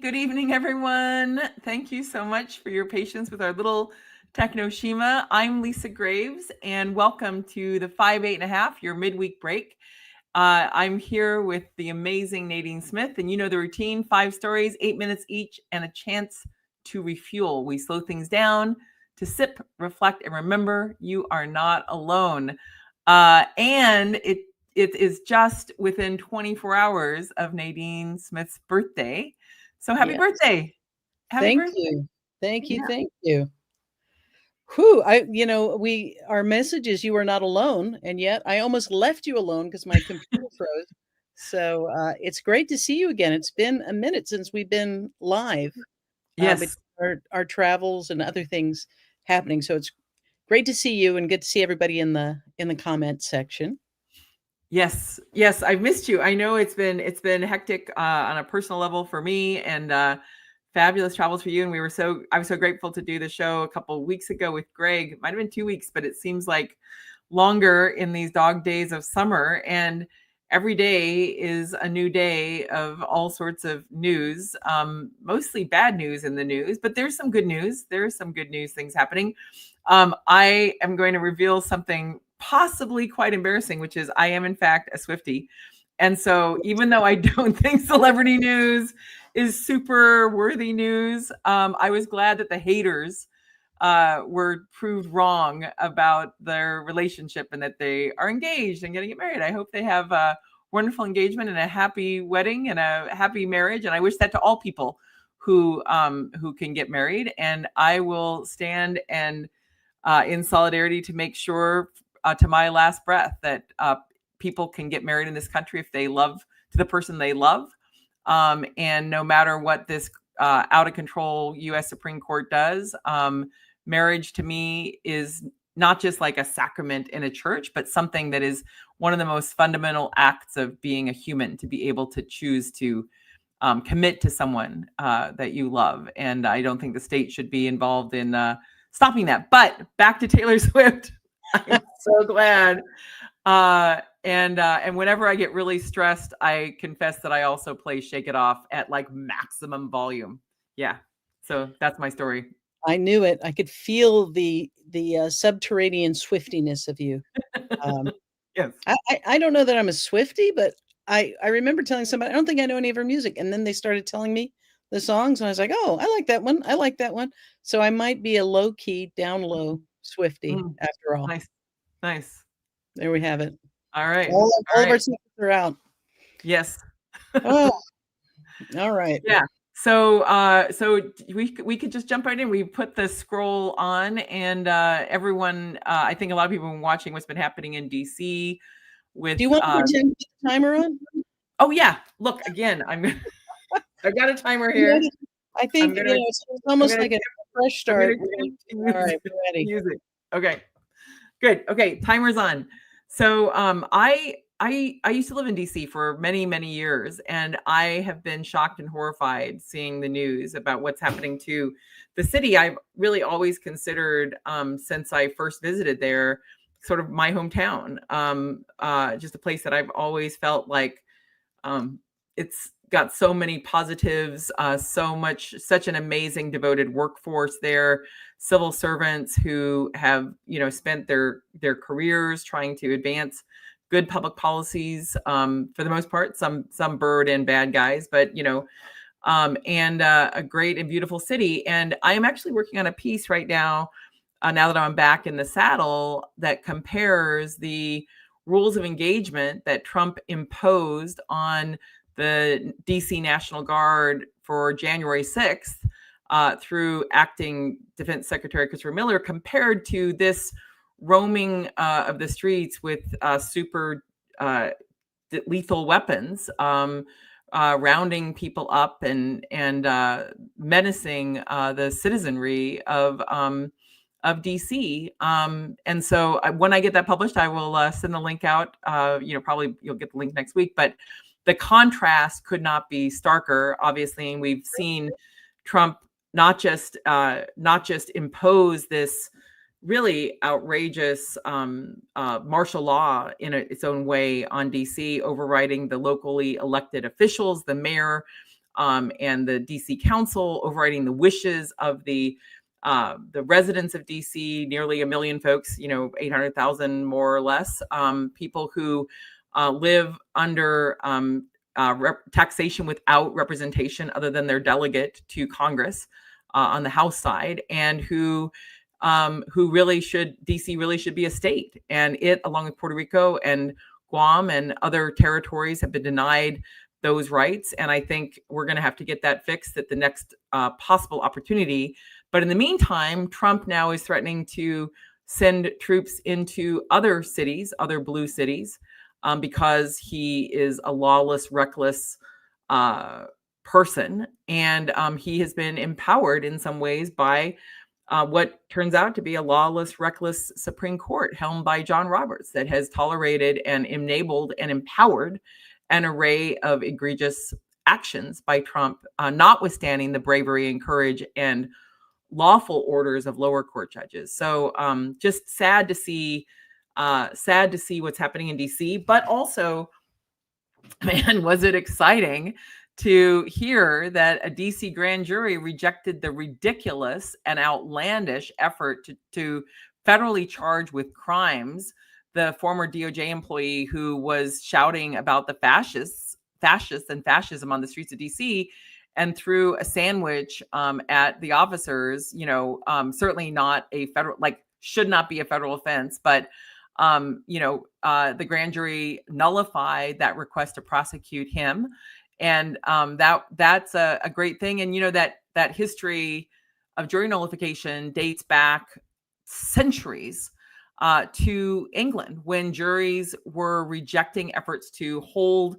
Good evening, everyone. Thank you so much for your patience with our little Technoshima. I'm Lisa Graves, and welcome to the 5-8.5, your midweek break. I'm here with the amazing Nadine Smith, and you know the routine: 5 stories, 8 minutes each, and a chance to refuel. We slow things down to sip, reflect, and remember you are not alone. And it is just within 24 hours of Nadine Smith's birthday. So happy birthday. Happy Thank birthday. you. Thank you. Yeah. Thank you. Whew, our message is you are not alone. And yet I almost left you alone because my computer froze. So it's great to see you again. It's been a minute since we've been live. But Yes. our travels and other things happening. So it's great to see you and good to see everybody in the comment section. Yes. Yes. I've missed you. I know it's been hectic on a personal level for me, and fabulous travels for you. And I was so grateful to do the show a couple of weeks ago with Greg. It might have been 2 weeks, but it seems like longer in these dog days of summer. And every day is a new day of all sorts of news, mostly bad news in the news, but there's some good news. There's some good news things happening. I am going to reveal something possibly quite embarrassing, which is I am in fact a Swiftie. And so even though I don't think celebrity news is super worthy news, I was glad that the haters were proved wrong about their relationship and that they are engaged and going to get married. I hope they have a wonderful engagement and a happy wedding and a happy marriage. And I wish that to all people who can get married. And I will stand and in solidarity to make sure to my last breath that people can get married in this country if they love to the person they love. And no matter what this out of control U.S. Supreme Court does, marriage to me is not just like a sacrament in a church, but something that is one of the most fundamental acts of being a human, to be able to choose to commit to someone that you love. And I don't think the state should be involved in stopping that. But back to Taylor Swift. I'm so glad. And whenever I get really stressed, I confess that I also play Shake It Off at like maximum volume. Yeah. So that's my story. I knew it. I could feel the subterranean Swiftiness of you. Yes. I don't know that I'm a Swiftie, but I remember telling somebody, I don't think I know any of her music. And then they started telling me the songs, and I was like, oh, I like that one. I like that one. So I might be a low key, down low Swiftie after all. Nice. Nice. There we have it. All right. All of our secrets are out. Yes. Oh, all right. Yeah. So we could just jump right in. We put the scroll on, and everyone, I think a lot of people have been watching what's been happening in DC with. Do you want to pretend to put the timer on? Oh yeah. Look, again, I've got a timer here. I think it's almost like a fresh start. All right, we're ready. Music. Okay. Good. Okay, timer's on. So I used to live in DC for many, many years, and I have been shocked and horrified seeing the news about what's happening to the city. I've really always considered, since I first visited there, sort of my hometown, just a place that I've always felt like it's got so many positives, such an amazing devoted workforce there, civil servants who have, spent their careers trying to advance good public policies, for the most part, some bird and bad guys, but, and a great and beautiful city. And I am actually working on a piece right now, now that I'm back in the saddle, that compares the rules of engagement that Trump imposed on the DC National Guard for January 6th through acting Defense Secretary Christopher Miller, compared to this roaming of the streets with super lethal weapons, rounding people up and menacing the citizenry of DC. And so when I get that published, I will send the link out. Probably you'll get the link next week, but the contrast could not be starker, obviously. And we've seen Trump not just impose this really outrageous martial law in its own way on DC, overriding the locally elected officials, the mayor, and the DC Council, overriding the wishes of the residents of DC, nearly 1 million folks, 800,000 more or less, people who live under taxation without representation other than their delegate to Congress on the House side, and who DC really should be a state. And it, along with Puerto Rico and Guam and other territories, have been denied those rights. And I think we're going to have to get that fixed at the next possible opportunity. But in the meantime, Trump now is threatening to send troops into other cities, other blue cities, because he is a lawless, reckless person. And he has been empowered in some ways by what turns out to be a lawless, reckless Supreme Court helmed by John Roberts that has tolerated and enabled and empowered an array of egregious actions by Trump, notwithstanding the bravery and courage and lawful orders of lower court judges. So just sad to see what's happening in DC, but also, man, was it exciting to hear that a DC grand jury rejected the ridiculous and outlandish effort to federally charge with crimes the former DOJ employee who was shouting about the fascists and fascism on the streets of DC and threw a sandwich at the officers. Certainly not a federal, should not be a federal offense, but the grand jury nullified that request to prosecute him. And that's a great thing. And, that history of jury nullification dates back centuries to England, when juries were rejecting efforts to hold,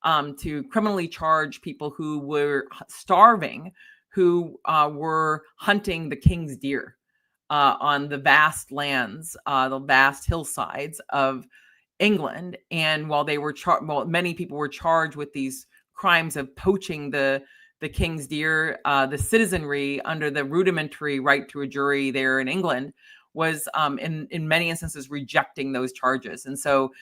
to criminally charge people who were starving, who were hunting the king's deer on the vast lands, the vast hillsides of England. And while they were many people were charged with these crimes of poaching the king's deer, the citizenry, under the rudimentary right to a jury there in England, was in many instances rejecting those charges. And so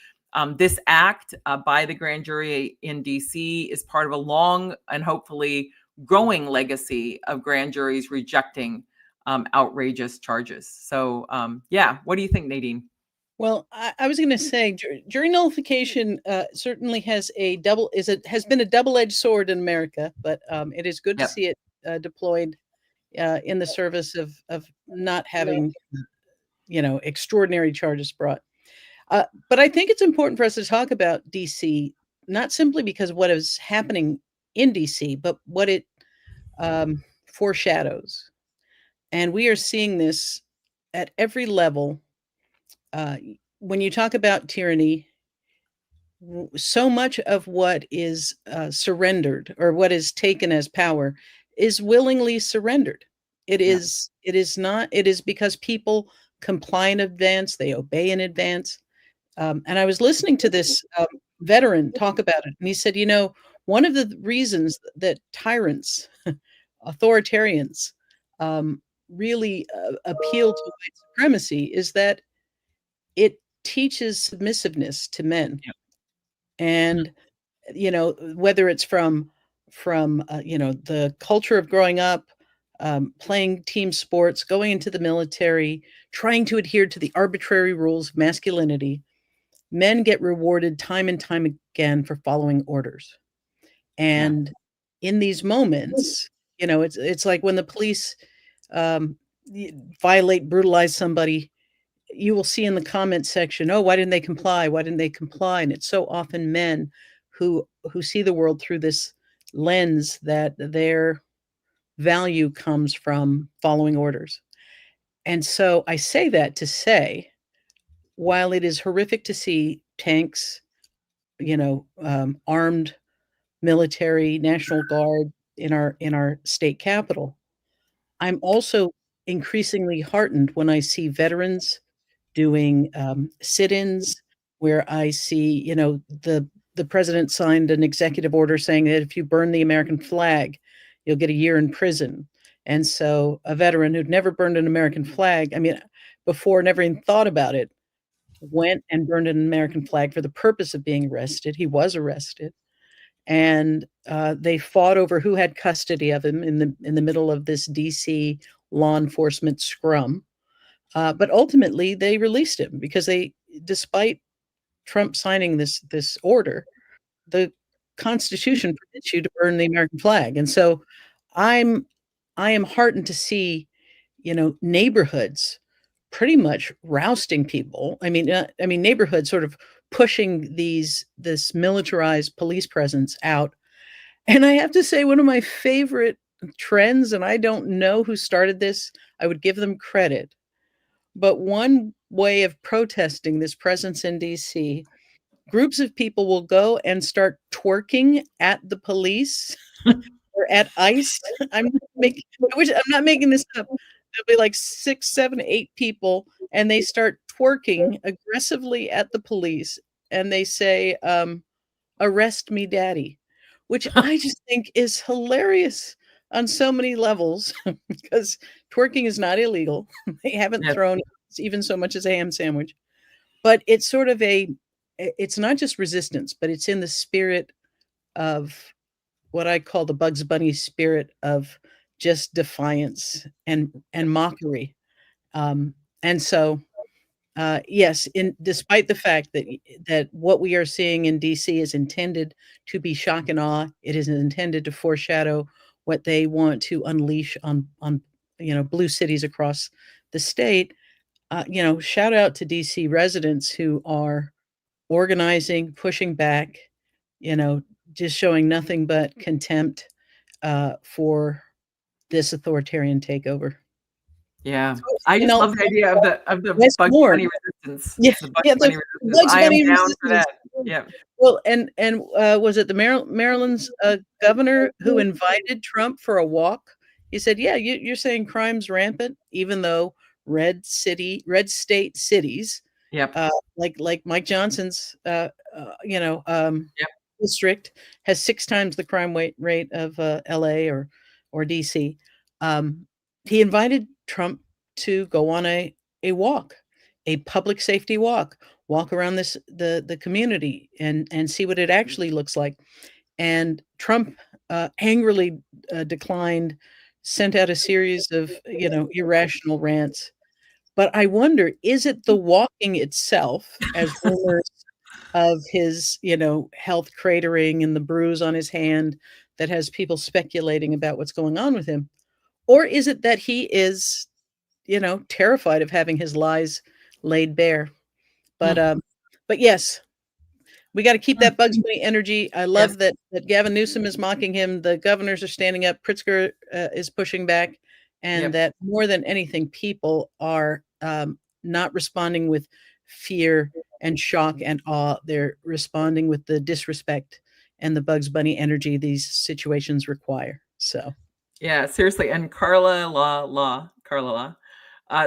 this act by the grand jury in DC is part of a long and hopefully growing legacy of grand juries rejecting outrageous charges. So what do you think, Nadine? Well, I was going to say jury nullification certainly has been a double-edged sword in America, but it is good to see it deployed in the service of not having, extraordinary charges brought. But I think it's important for us to talk about DC, not simply because of what is happening in DC, but what it foreshadows. And we are seeing this at every level. When you talk about tyranny, so much of what is surrendered, or what is taken as power, is willingly surrendered. It is because people comply in advance, they obey in advance. And I was listening to this veteran talk about it, and he said, one of the reasons that tyrants, authoritarians, really appeal to white supremacy is that it teaches submissiveness to men. And whether it's from the culture of growing up, playing team sports, going into the military, trying to adhere to the arbitrary rules of masculinity, men get rewarded time and time again for following orders. And in these moments, it's like when the police brutalize somebody, you will see in the comment section, oh, why didn't they comply? Why didn't they comply? And it's so often men who see the world through this lens that their value comes from following orders. And so I say that to say, while it is horrific to see tanks, armed military, National Guard in our state capitol, I'm also increasingly heartened when I see veterans doing sit-ins, where I see, the president signed an executive order saying that if you burn the American flag, you'll get a year in prison. And so a veteran who'd never burned an American flag, before, never even thought about it, went and burned an American flag for the purpose of being arrested. He was arrested. and they fought over who had custody of him in the middle of this DC law enforcement scrum. But ultimately, they released him because despite Trump signing this order, the Constitution permits you to burn the American flag, and so I am heartened to see, neighborhoods pretty much rousting people. I mean, neighborhoods sort of pushing this militarized police presence out. And I have to say, one of my favorite trends, and I don't know who started this, I would give them credit, but one way of protesting this presence in DC, groups of people will go and start twerking at the police or at ICE. I'm not making this up. There'll be like 6, 7, 8 people, and they start twerking aggressively at the police, and they say, "Arrest me, daddy," which I just think is hilarious on so many levels because twerking is not illegal. They haven't thrown even so much as a ham sandwich. But it's sort of it's not just resistance, but it's in the spirit of what I call the Bugs Bunny spirit of just defiance and mockery. And so, yes, despite the fact that what we are seeing in DC is intended to be shock and awe, it is intended to foreshadow what they want to unleash on blue cities across the state. Shout out to DC residents who are organizing, pushing back, just showing nothing but contempt for this authoritarian takeover. Yeah, I just love the idea of the Bugs Bunny resistance. Yeah, the Bugs Bunny resistance. I am down for that. Yeah. Well, and was it the Maryland's governor who invited Trump for a walk? He said, "Yeah, you're saying crime's rampant, even though red state cities, like Mike Johnson's, district has 6 times the crime rate of LA or DC." He invited Trump to go on a walk, a public safety walk around the community and see what it actually looks like. And Trump angrily declined, sent out a series of irrational rants. But I wonder, is it the walking itself, as rumors of his health cratering and the bruise on his hand that has people speculating about what's going on with him? Or is it that he is, terrified of having his lies laid bare? But yes, we got to keep that Bugs Bunny energy. I love that Gavin Newsom is mocking him. The governors are standing up. Pritzker is pushing back, and that more than anything, people are not responding with fear and shock and awe. They're responding with the disrespect and the Bugs Bunny energy these situations require. So. Yeah, seriously. And Carla Law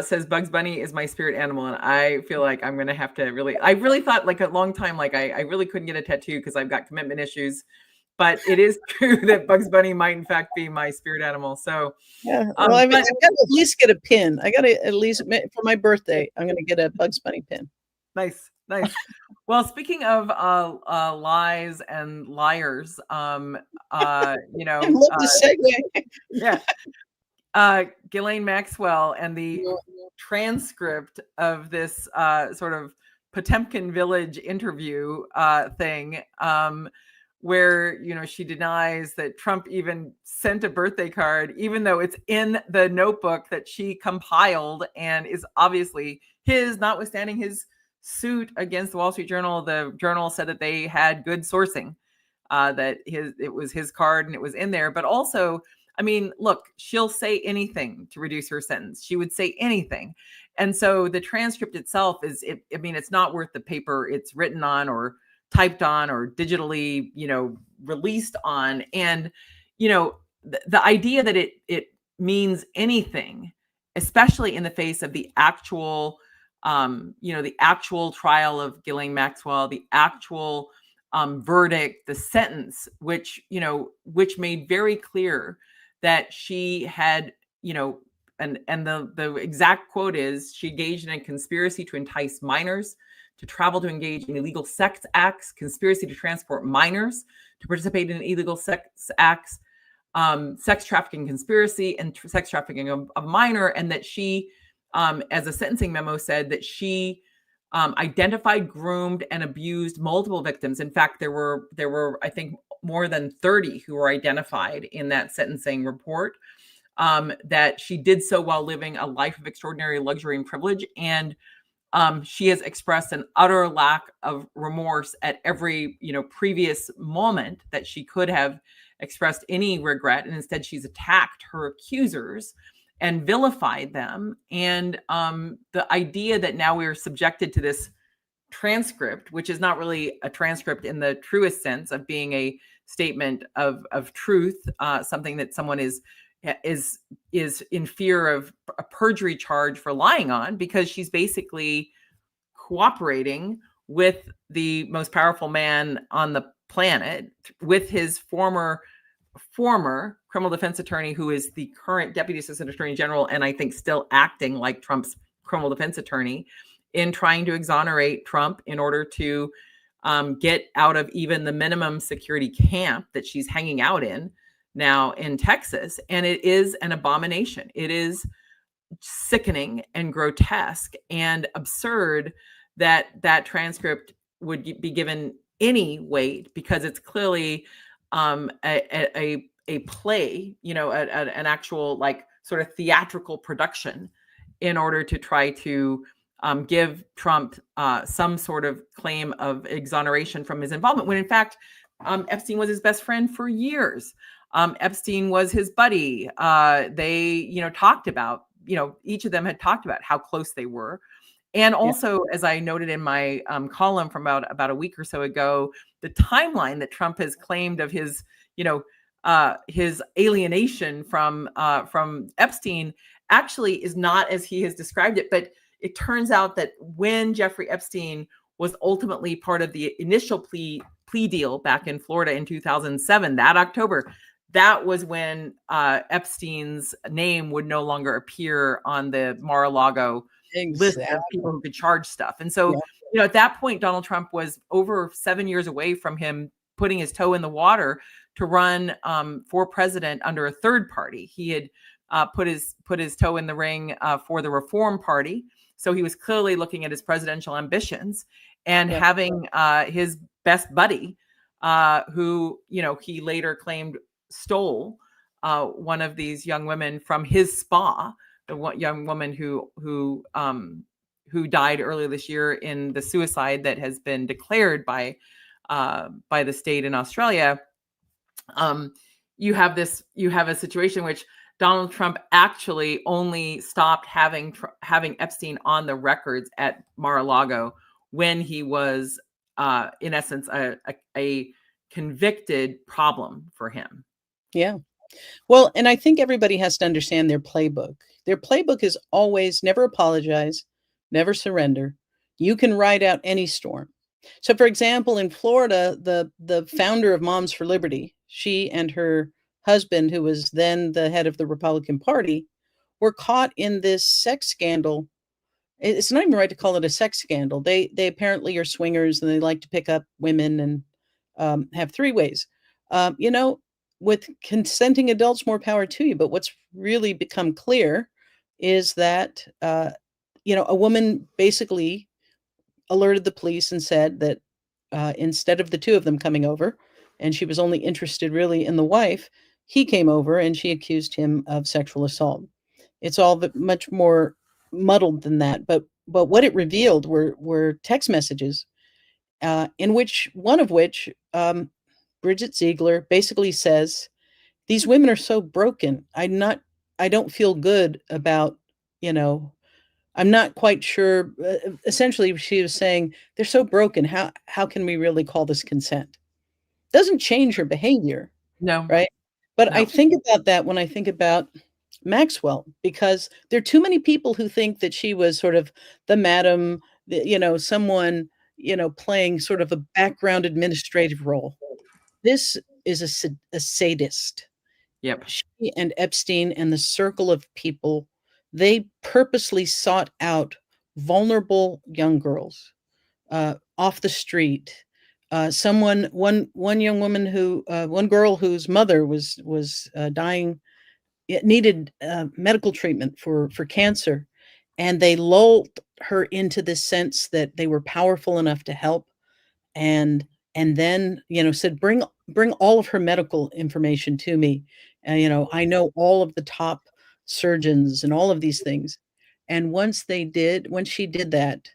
says Bugs Bunny is my spirit animal, and I feel like I'm gonna have to I really thought like a long time, like I really couldn't get a tattoo because I've got commitment issues, but it is true that Bugs Bunny might in fact be my spirit animal. So yeah, well, I mean, I've got to at least get a pin. I got to at least for my birthday, I'm gonna get a Bugs Bunny pin. Nice. Well, speaking of lies and liars, I love the segue. Yeah. Ghislaine Maxwell and the transcript of this sort of Potemkin Village interview thing, where she denies that Trump even sent a birthday card, even though it's in the notebook that she compiled and is obviously his, notwithstanding his suit against the Wall Street Journal. The Journal said that they had good sourcing, that it was his card and it was in there. But also, I mean, look, she'll say anything to reduce her sentence. She would say anything. And so the transcript itself it's not worth the paper it's written on or typed on or digitally, released on. And, the idea that it means anything, especially in the face of the actual, the actual trial of Ghislaine Maxwell, the actual verdict, the sentence, which made very clear that she had, and the exact quote is, she engaged in a conspiracy to entice minors to travel to engage in illegal sex acts, conspiracy to transport minors, to participate in illegal sex acts, sex trafficking conspiracy, and sex trafficking of a minor, and that she, as a sentencing memo said, that she identified, groomed, and abused multiple victims. In fact, there were I think more than 30 who were identified in that sentencing report. That she did so while living a life of extraordinary luxury and privilege, and she has expressed an utter lack of remorse at every previous moment that she could have expressed any regret, and instead she's attacked her accusers and vilified them. And the idea that now we are subjected to this transcript, which is not really a transcript in the truest sense of being a statement of truth, something that someone is in fear of a perjury charge for lying on, because she's basically cooperating with the most powerful man on the planet, with his former criminal defense attorney, who is the current deputy assistant attorney general, and I think still acting like Trump's criminal defense attorney, in trying to exonerate Trump in order to get out of even the minimum security camp that she's hanging out in now in Texas. And it is an abomination. It is sickening and grotesque and absurd that that transcript would be given any weight, because it's clearly a play, an actual like sort of theatrical production in order to try to give Trump some sort of claim of exoneration from his involvement, when in fact Epstein was his best friend for years. Epstein was his buddy. They, talked about, each of them had talked about how close they were. And also, as I noted in my column from about a week or so ago, the timeline that Trump has claimed of his, his alienation from Epstein actually is not as he has described it. But it turns out that when Jeffrey Epstein was ultimately part of the initial plea deal back in Florida in 2007, that October, that was when Epstein's name would no longer appear on the Mar-a-Lago list of people who could charge stuff. And so, at that point, Donald Trump was over 7 years away from him putting his toe in the water to run for president under a third party. He had put his toe in the ring for the Reform Party. So he was clearly looking at his presidential ambitions, and having his best buddy, who, he later claimed stole one of these young women from his spa, the one young woman who died earlier this year in the suicide that has been declared by the state in Australia. You have a situation in which Donald Trump actually only stopped having Epstein on the records at Mar-a-Lago when he was, in essence, a convicted problem for him. Yeah. Well, and I think everybody has to understand their playbook. Their playbook is always never apologize, never surrender. You can ride out any storm. So, for example, in Florida, the founder of Moms for Liberty, she and her husband, who was then the head of the Republican Party, were caught in this sex scandal. It's not even right to call it a sex scandal. They apparently are swingers, and they like to pick up women and have three-ways. With consenting adults, more power to you. But what's really become clear is that a woman basically alerted the police and said that instead of the two of them coming over, and she was only interested really in the wife, he came over and she accused him of sexual assault. It's all much more muddled than that. But what it revealed were text messages, in which one of which Bridget Ziegler basically says, "These women are so broken. I don't feel good about, I'm not quite sure." Essentially, she was saying, they're so broken. How can we really call this consent? Doesn't change her behavior. No. Right. But No. I think about that when I think about Maxwell, because there are too many people who think that she was sort of the madam, someone, playing sort of a background administrative role. This is a sadist. Yep. She and Epstein and the circle of people, they purposely sought out vulnerable young girls off the street. One young woman one girl whose mother was dying, it needed medical treatment for cancer, and they lulled her into this sense that they were powerful enough to help, and then said, bring all of her medical information to me. I know all of the top surgeons and all of these things. And once she did that,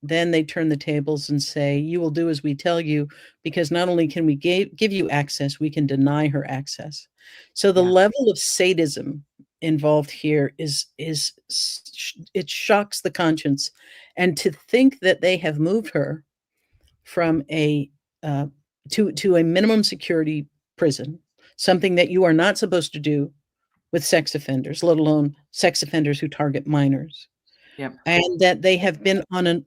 then they turn the tables and say, you will do as we tell you, because not only can we give you access, we can deny her access. So the level of sadism involved here it shocks the conscience. And to think that they have moved her from a to a minimum security prison, something that you are not supposed to do with sex offenders, let alone sex offenders who target minors. Yep. And that they have been on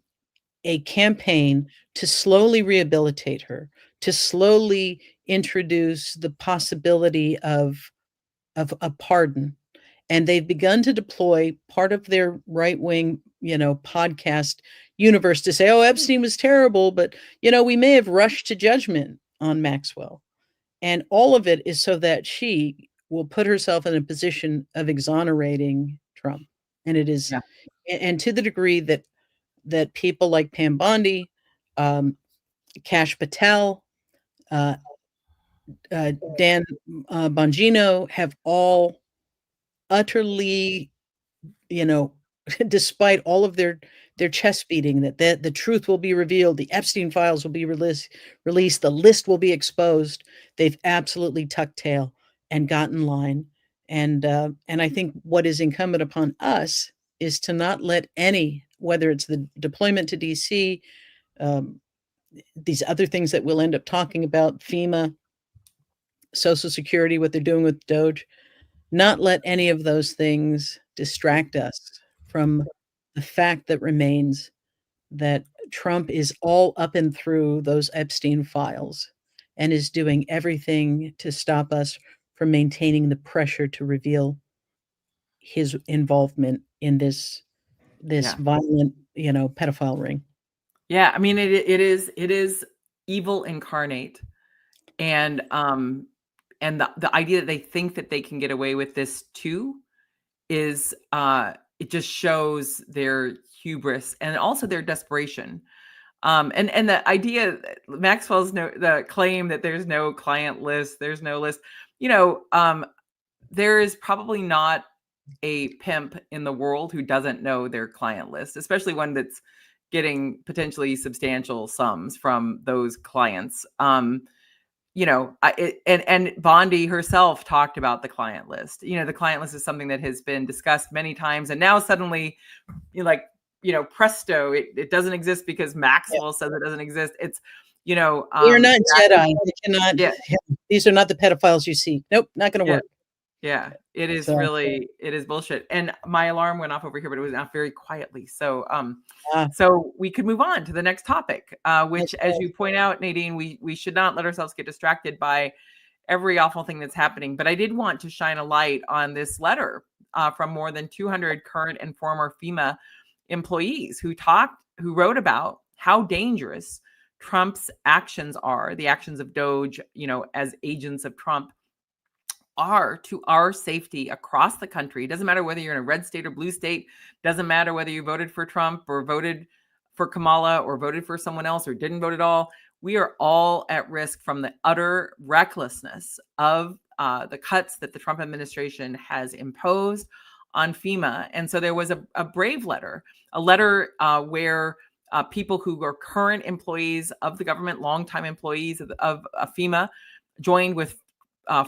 a campaign to slowly rehabilitate her, to slowly introduce the possibility of a pardon. And they've begun to deploy part of their right-wing, podcast universe to say, oh, Epstein was terrible, but, we may have rushed to judgment on Maxwell. And all of it is so that she will put herself in a position of exonerating Trump. And it is, and to the degree that people like Pam Bondi, Kash Patel, Dan Bongino have all utterly, despite all of their chest beating, that the truth will be revealed, the Epstein files will be released, the list will be exposed. They've absolutely tucked tail and got in line. And I think what is incumbent upon us is to not let any, whether it's the deployment to DC, these other things that we'll end up talking about, FEMA, Social Security, what they're doing with Doge, not let any of those things distract us from the fact that remains that Trump is all up and through those Epstein files and is doing everything to stop us from maintaining the pressure to reveal his involvement in this violent, pedophile ring. Yeah, I mean, it is evil incarnate, and the idea that they think that they can get away with this too is it just shows their hubris and also their desperation. And the idea, Maxwell's the claim that there's no client list, there's no list. There is probably not a pimp in the world who doesn't know their client list, especially one that's getting potentially substantial sums from those clients. And Bondi herself talked about the client list. The client list is something that has been discussed many times, and now suddenly, presto, it doesn't exist because Maxwell says it doesn't exist. It's, they are not Jedi. They cannot. Yeah. These are not the pedophiles you see. Nope, not going to work. Yeah, it is really, it is bullshit. And my alarm went off over here, but it was off very quietly. So, so we could move on to the next topic, which, as you point out, Nadine, we should not let ourselves get distracted by every awful thing that's happening. But I did want to shine a light on this letter from more than 200 current and former FEMA employees who wrote about how dangerous Trump's actions are, the actions of Doge, as agents of Trump, are to our safety across the country. It doesn't matter whether you're in a red state or blue state. Doesn't matter whether you voted for Trump or voted for Kamala or voted for someone else or didn't vote at all. We are all at risk from the utter recklessness of the cuts that the Trump administration has imposed on FEMA. And so there was a brave letter, where people who are current employees of the government, longtime employees of FEMA, joined with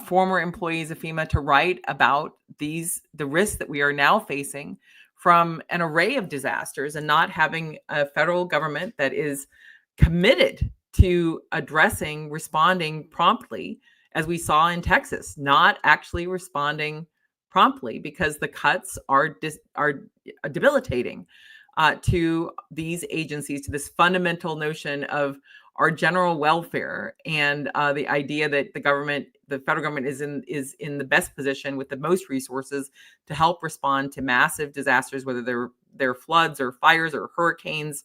former employees of FEMA to write about the risks that we are now facing from an array of disasters, and not having a federal government that is committed to responding promptly, as we saw in Texas, not actually responding promptly because the cuts are debilitating to these agencies, to this fundamental notion of our general welfare, and the idea that the federal government is in the best position with the most resources to help respond to massive disasters, whether they're floods or fires or hurricanes,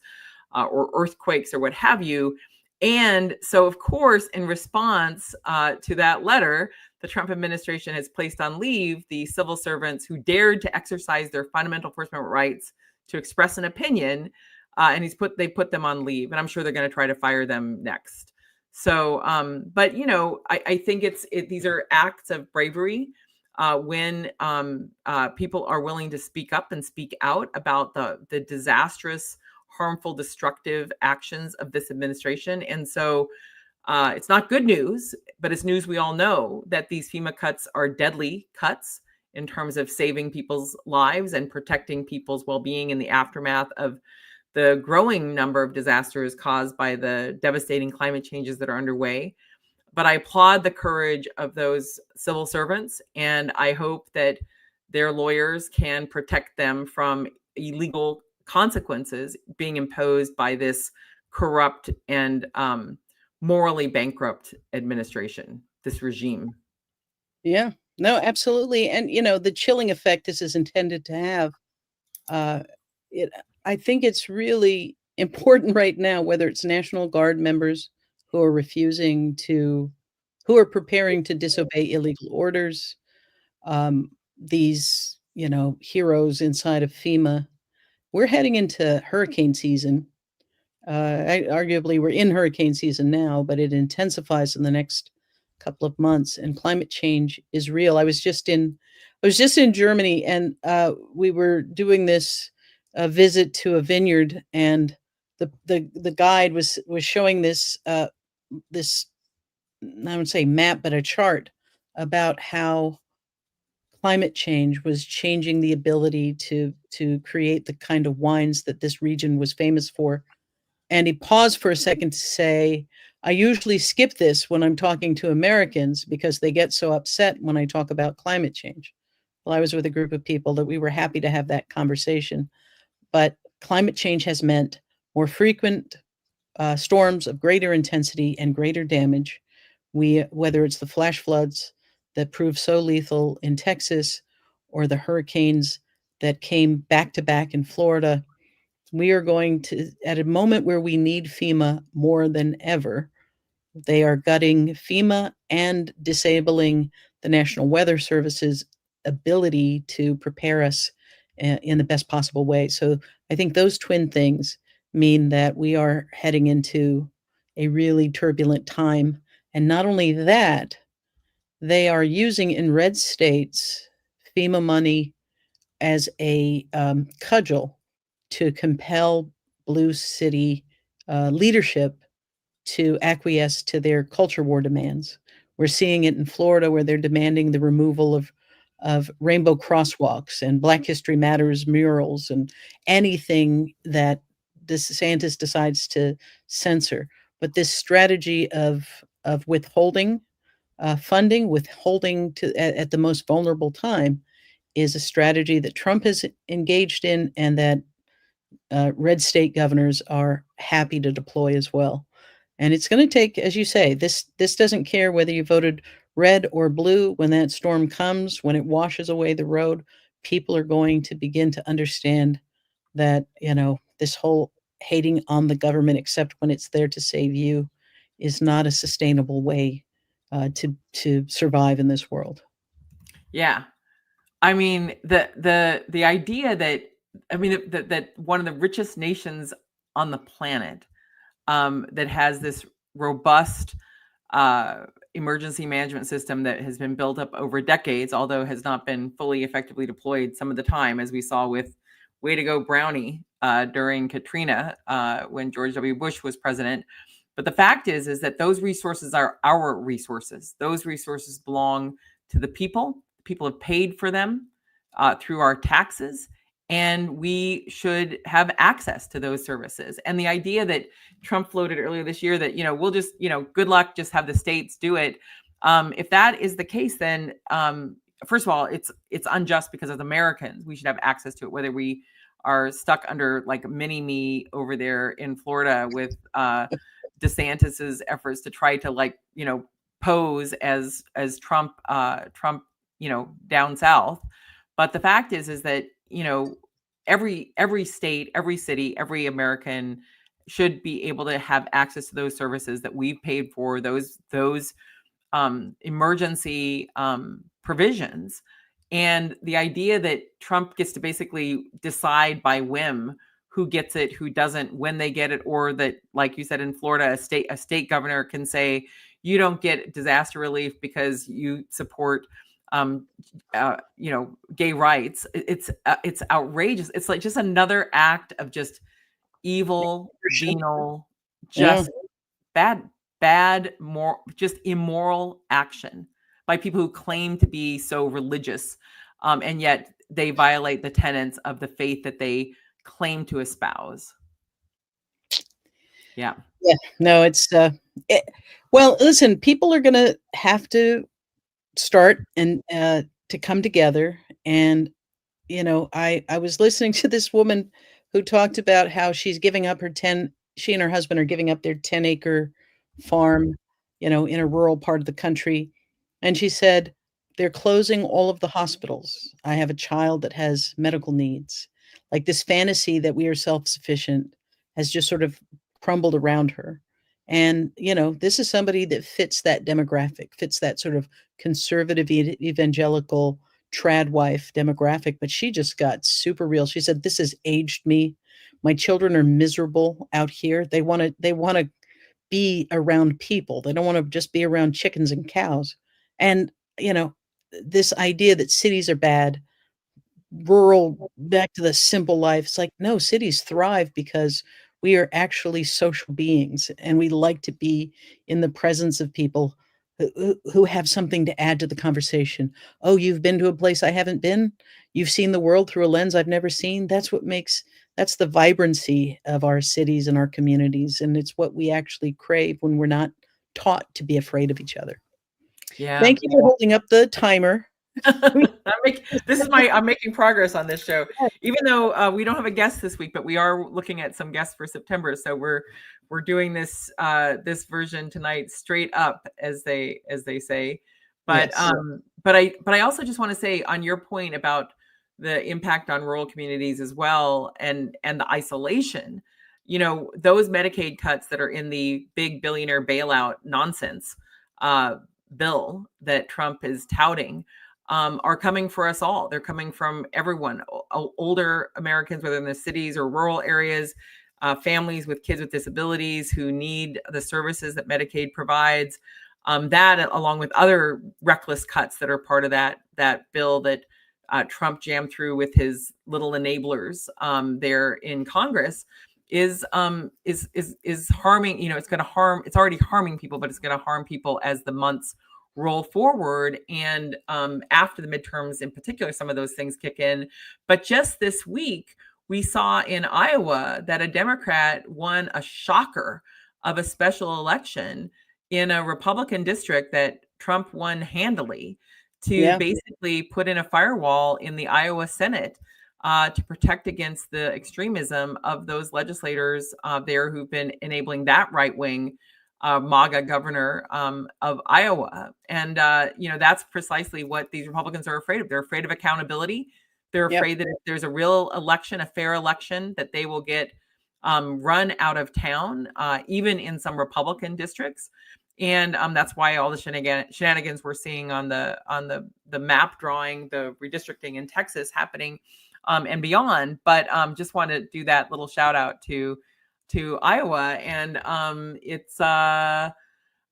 or earthquakes or what have you. And so, of course, in response to that letter, the Trump administration has placed on leave the civil servants who dared to exercise their fundamental First Amendment rights to express an opinion. And they put them on leave, and I'm sure they're going to try to fire them next. So, but I think these are acts of bravery when people are willing to speak up and speak out about the disastrous, harmful, destructive actions of this administration. And so it's not good news, but it's news we all know that these FEMA cuts are deadly cuts in terms of saving people's lives and protecting people's well-being in the aftermath of the growing number of disasters caused by the devastating climate changes that are underway. But I applaud the courage of those civil servants, and I hope that their lawyers can protect them from illegal consequences being imposed by this corrupt and morally bankrupt administration, this regime. Yeah, no, absolutely. And, the chilling effect this is intended to have, uh, I think it's really important right now, whether it's National Guard members who are who are preparing to disobey illegal orders, these, heroes inside of FEMA. We're heading into hurricane season. Arguably, we're in hurricane season now, but it intensifies in the next couple of months, and climate change is real. I was just in Germany, and we were doing this visit to a vineyard, and the guide was showing this, I would say map, but a chart about how climate change was changing the ability to create the kind of wines that this region was famous for. And he paused for a second to say, I usually skip this when I'm talking to Americans because they get so upset when I talk about climate change. Well, I was with a group of people that we were happy to have that conversation. But climate change has meant more frequent storms of greater intensity and greater damage. Whether it's the flash floods that proved so lethal in Texas or the hurricanes that came back to back in Florida, we are going to, at a moment where we need FEMA more than ever, they are gutting FEMA and disabling the National Weather Service's ability to prepare us in the best possible way. So I think those twin things mean that we are heading into a really turbulent time. And not only that, they are using in red states FEMA money as a cudgel to compel blue city leadership to acquiesce to their culture war demands. We're seeing it in Florida, where they're demanding the removal of rainbow crosswalks and Black History Matters murals and anything that DeSantis decides to censor. But this strategy of withholding funding, withholding at the most vulnerable time, is a strategy that Trump has engaged in, and that red state governors are happy to deploy as well. And it's going to take, as you say, this doesn't care whether you voted red or blue. When that storm comes, when it washes away the road, people are going to begin to understand that, this whole hating on the government, except when it's there to save you, is not a sustainable way to survive in this world. Yeah. I mean, the idea that one of the richest nations on the planet that has this robust emergency management system that has been built up over decades, although has not been fully effectively deployed some of the time, as we saw with Way to Go Brownie during Katrina when George W. Bush was president. But the fact is that those resources are our resources. Those resources belong to the people. People have paid for them through our taxes, and we should have access to those services. And the idea that Trump floated earlier this year that, we'll just, good luck, just have the states do it. If that is the case, then first of all, it's unjust, because as Americans, we should have access to it, whether we are stuck under like mini me over there in Florida with DeSantis's efforts to try to pose as Trump, down south. But the fact is that, every state, every city, every American should be able to have access to those services that we've paid for, those emergency provisions. And the idea that Trump gets to basically decide by whim who gets it, who doesn't, when they get it, or that, like you said, in Florida, a state governor can say, you don't get disaster relief because you support gay rights. It's outrageous. It's like just another act of just evil, venal, just bad, more just immoral action by people who claim to be so religious, and yet they violate the tenets of the faith that they claim to espouse. Yeah. No, it's well, listen, people are going to have to start and to come together. And I was listening to this woman who talked about how she's giving up she and her husband are giving up their 10-acre farm, in a rural part of the country. And she said, they're closing all of the hospitals. I have a child that has medical needs. Like, this fantasy that we are self-sufficient has just sort of crumbled around her. And, this is somebody that fits that demographic, fits that sort of conservative evangelical trad wife demographic. But she just got super real. She said, this has aged me. My children are miserable out here. They want to be around people. They don't want to just be around chickens and cows. And, this idea that cities are bad, rural, back to the simple life. It's like, no, cities thrive because we are actually social beings, and we like to be in the presence of people who have something to add to the conversation. Oh, you've been to a place I haven't been? You've seen the world through a lens I've never seen? That's the vibrancy of our cities and our communities, and it's what we actually crave when we're not taught to be afraid of each other. Yeah. Thank you for holding up the timer. I'm making progress on this show, even though we don't have a guest this week, but we are looking at some guests for September. So we're doing this version tonight straight up, as they say. But Yes. But I also just want to say, on your point about the impact on rural communities as well, and the isolation, those Medicaid cuts that are in the big billionaire bailout nonsense bill that Trump is touting are coming for us all. They're coming from everyone, older Americans, whether in the cities or rural areas, families with kids with disabilities who need the services that Medicaid provides. That, along with other reckless cuts that are part of that bill that Trump jammed through with his little enablers there in Congress, is harming. It's going to harm. It's already harming people, but it's going to harm people as the months roll forward, and after the midterms in particular, some of those things kick in. But just this week, we saw in Iowa that a Democrat won a shocker of a special election in a Republican district that Trump won handily, to basically put in a firewall in the Iowa Senate to protect against the extremism of those legislators there who've been enabling that right-wing MAGA governor of Iowa. And, that's precisely what these Republicans are afraid of. They're afraid of accountability. They're afraid that if there's a real election, a fair election, that they will get run out of town, even in some Republican districts. And that's why all the shenanigans we're seeing on the map drawing, the redistricting in Texas happening and beyond. But just want to do that little shout out to Iowa. And it's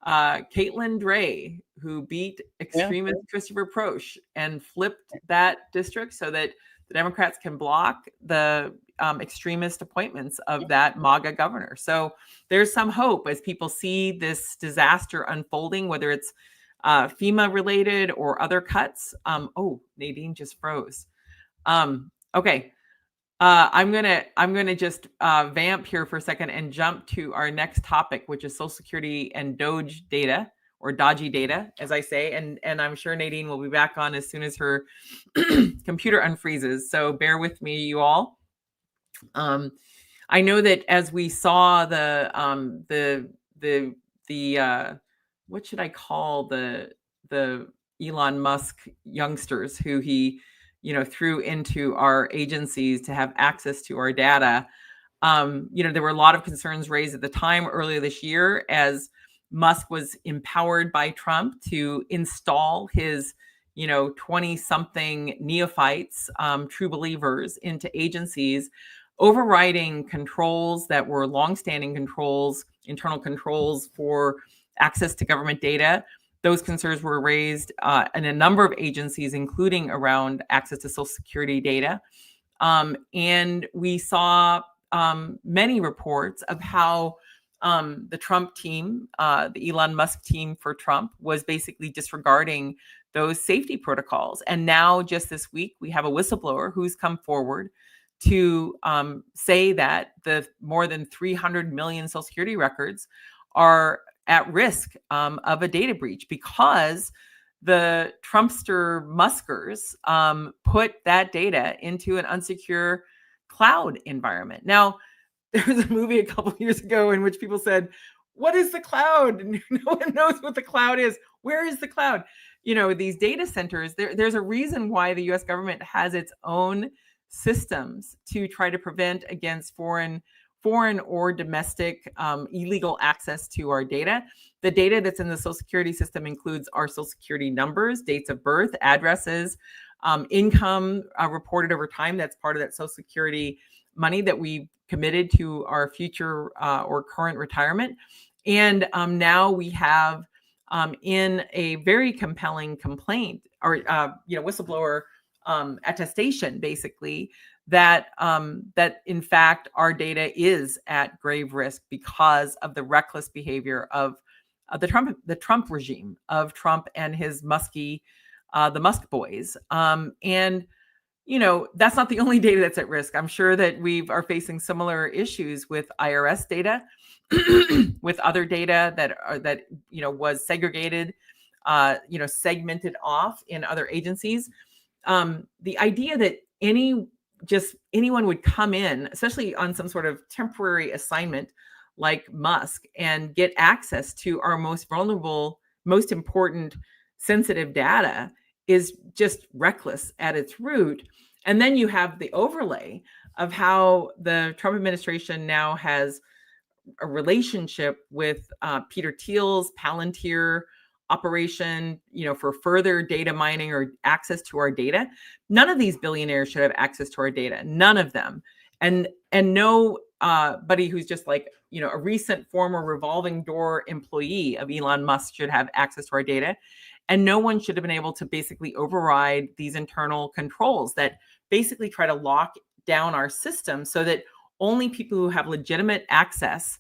Caitlin Dray who beat extremist Christopher Proch and flipped that district so that the Democrats can block the extremist appointments of that MAGA governor. So there's some hope as people see this disaster unfolding, whether it's FEMA related or other cuts. Nadine just froze. Okay. I'm gonna just vamp here for a second and jump to our next topic, which is Social Security and Doge data, or dodgy data, as I say. And I'm sure Nadine will be back on as soon as her computer unfreezes. So bear with me, you all. I know that as we saw the what should I call the Elon Musk youngsters who he threw into our agencies to have access to our data. There were a lot of concerns raised at the time earlier this year as Musk was empowered by Trump to install his 20-something neophytes, true believers, into agencies, overriding controls that were longstanding controls, internal controls for access to government data. Those concerns were raised in a number of agencies, including around access to Social Security data. And we saw many reports of how the Trump team, the Elon Musk team for Trump, was basically disregarding those safety protocols. And now, just this week, we have a whistleblower who's come forward to say that the more than 300 million Social Security records are at risk of a data breach because the Trumpster Muskers put that data into an unsecure cloud environment. Now, there was a movie a couple of years ago in which people said, "What is the cloud?" And no one knows what the cloud is. Where is the cloud? These data centers, there's a reason why the US government has its own systems to try to prevent against foreign or domestic illegal access to our data. The data that's in the Social Security system includes our Social Security numbers, dates of birth, addresses, income reported over time. That's part of that Social Security money that we committed to our future or current retirement. And now we have in a very compelling complaint or whistleblower attestation, basically, that in fact our data is at grave risk because of the reckless behavior of the Trump regime, of Trump and his the Musk boys. And that's not the only data that's at risk. I'm sure that we are facing similar issues with IRS data, with other data that was segregated, segmented off in other agencies. The idea that anyone would come in, especially on some sort of temporary assignment like Musk, and get access to our most vulnerable, most important, sensitive data is just reckless at its root. And then you have the overlay of how the Trump administration now has a relationship with Peter Thiel's Palantir operation, for further data mining or access to our data. None of these billionaires should have access to our data. None of them. And no buddy who's just like, a recent former revolving door employee of Elon Musk should have access to our data. And no one should have been able to basically override these internal controls that basically try to lock down our system so that only people who have legitimate access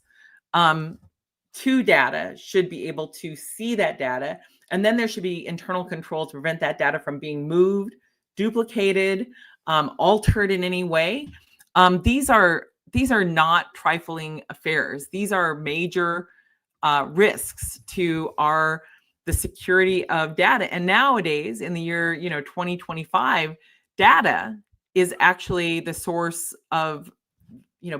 to data should be able to see that data. And then there should be internal controls to prevent that data from being moved, duplicated, altered in any way. These are not trifling affairs. These are major risks to the security of data. And nowadays, in the year 2025, data is actually the source of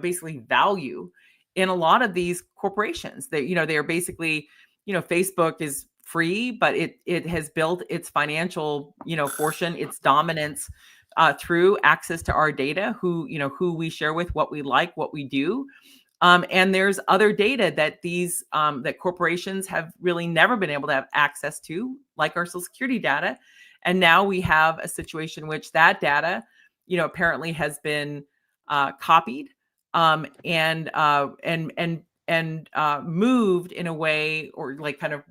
basically value in a lot of these corporations. They are basically, Facebook is free, but it has built its financial portion, its dominance through access to our data, who we share with, what we like, what we do. And there's other data that that corporations have really never been able to have access to, like our Social Security data. And now we have a situation in which that data, apparently has been copied and moved in a way, or like kind of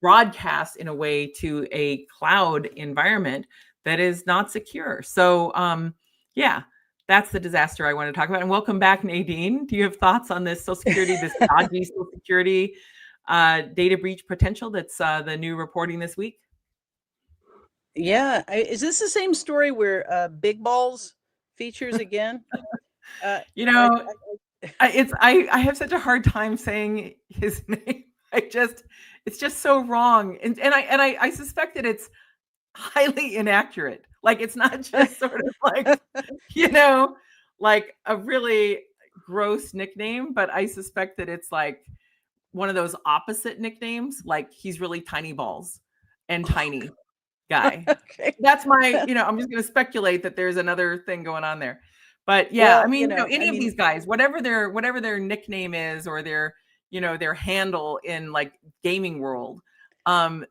broadcast in a way to a cloud environment that is not secure. So yeah, that's the disaster I want to talk about. And welcome back, Nadine. Do you have thoughts on this Social Security, this dodgy Social Security data breach potential that's the new reporting this week? Yeah. Is this the same story where Big Balls features again? I have such a hard time saying his name. It's just so wrong. And I suspect that it's highly inaccurate. Like, it's not just sort of like, like a really gross nickname, but I suspect that it's like one of those opposite nicknames, like he's really tiny balls and tiny guy. Okay. That's my, I'm just going to speculate that there's another thing going on there. But yeah, I Well, mean, any of these guys, whatever their nickname is, or their, their handle in like gaming world, none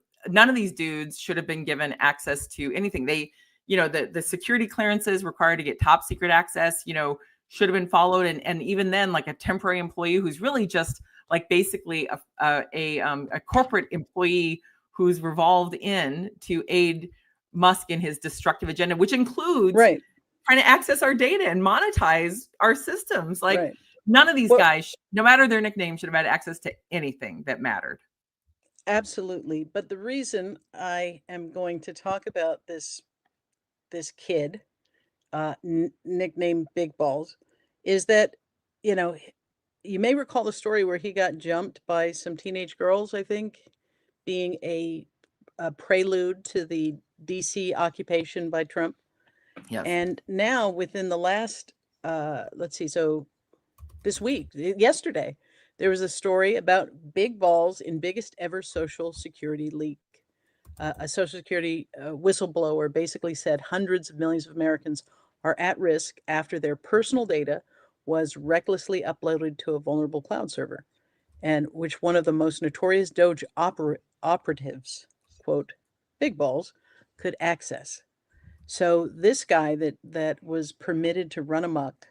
of these dudes should have been given access to anything. They, the security clearances required to get top secret access, should have been followed. And even then, like a temporary employee who's really just like basically a corporate employee who's revolved in to aid Musk in his destructive agenda, which includes trying to access our data and monetize our systems. Like none of these guys, no matter their nickname, should have had access to anything that mattered. Absolutely. But the reason I am going to talk about this kid, nicknamed Big Balls, is that, you may recall the story where he got jumped by some teenage girls, I think, being a prelude to the DC occupation by Trump. Yes. And now within the last, let's see, so this week, yesterday, there was a story about Big Balls in biggest ever Social Security leak. A Social Security whistleblower basically said hundreds of millions of Americans are at risk after their personal data was recklessly uploaded to a vulnerable cloud server, and which one of the most notorious Doge operatives, quote, Big Balls, could access. So this guy that was permitted to run amok,